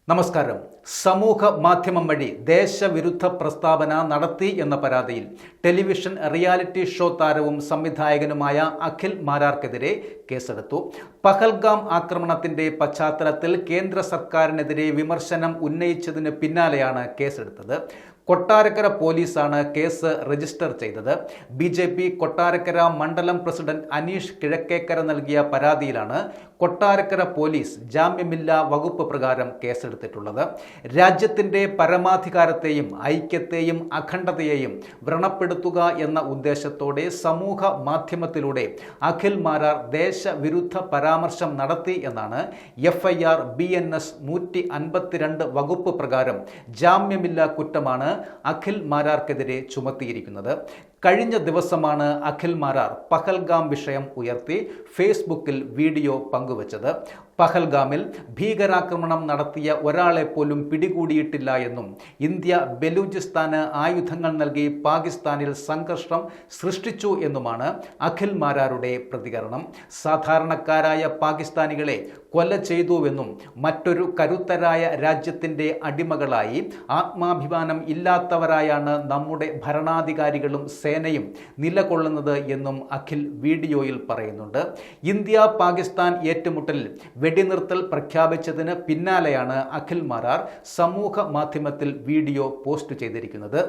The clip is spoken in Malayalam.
നമസ്കാരം. സമൂഹ മാധ്യമം വഴി ദേശവിരുദ്ധ പ്രസ്താവന നടത്തി എന്ന പരാതിയിൽ ടെലിവിഷൻ റിയാലിറ്റി ഷോ താരവും സംവിധായകനുമായ അഖിൽ മാരാർക്കെതിരെ കേസെടുത്തു. പഹൽഗാം ആക്രമണത്തിന്റെ പശ്ചാത്തലത്തിൽ കേന്ദ്ര സർക്കാരിനെതിരെ വിമർശനം ഉന്നയിച്ചതിന് പിന്നാലെയാണ് കേസെടുത്തത്. കൊട്ടാരക്കര പോലീസാണ് കേസ് രജിസ്റ്റർ ചെയ്തത്. BJP കൊട്ടാരക്കര മണ്ഡലം പ്രസിഡന്റ് അനീഷ് കിഴക്കേക്കര നൽകിയ പരാതിയിലാണ് കൊട്ടാരക്കര പോലീസ് ജാമ്യമില്ലാ വകുപ്പ് പ്രകാരം കേസെടുത്തിട്ടുള്ളത്. രാജ്യത്തിന്റെ പരമാധികാരത്തെയും ഐക്യത്തെയും അഖണ്ഡതയെയും വ്രണപ്പെടുത്തുക എന്ന ഉദ്ദേശത്തോടെ സമൂഹ മാധ്യമത്തിലൂടെ അഖിൽ മാരാർ ദേശവിരുദ്ധ പരാമർശം നടത്തി എന്നാണ് FIR BNS 152 വകുപ്പ് പ്രകാരം ജാമ്യമില്ലാ കുറ്റമാണ് അഖിൽ മാരാർക്കെതിരെ ചുമത്തിയിരിക്കുന്നത്. കഴിഞ്ഞ ദിവസമാണ് അഖിൽ മാരാർ പഹൽഗാം വിഷയം ഉയർത്തി ഫേസ്ബുക്കിൽ വീഡിയോ പങ്കുവച്ചത്. പഹൽഗാമിൽ ഭീകരാക്രമണം നടത്തിയ ഒരാളെ പോലും പിടികൂടിയിട്ടില്ല എന്നും ഇന്ത്യ ബലൂചിസ്ഥാന് ആയുധങ്ങൾ നൽകി പാകിസ്ഥാനിൽ സംഘർഷം സൃഷ്ടിച്ചു എന്നുമാണ് അഖിൽ മാരാരുടെ പ്രതികരണം. സാധാരണക്കാരായ പാകിസ്ഥാനികളെ കൊല ചെയ്തുവെന്നും മറ്റൊരു കരുത്തരായ രാജ്യത്തിൻ്റെ അടിമകളായി ആത്മാഭിമാനം ഇല്ലാത്തവരായാണ് നമ്മുടെ ഭരണാധികാരികളും സേനയും നിലകൊള്ളുന്നത് എന്നും അഖിൽ വീഡിയോയിൽ പറയുന്നുണ്ട്. ഇന്ത്യ പാകിസ്ഥാൻ ഏറ്റുമുട്ടലിൽ വെടിനിർത്തൽ പ്രഖ്യാപിച്ചതിന് പിന്നാലെയാണ് അഖിൽ മാരാർ സമൂഹ മാധ്യമത്തിൽ വീഡിയോ പോസ്റ്റ് ചെയ്തിരിക്കുന്നത്.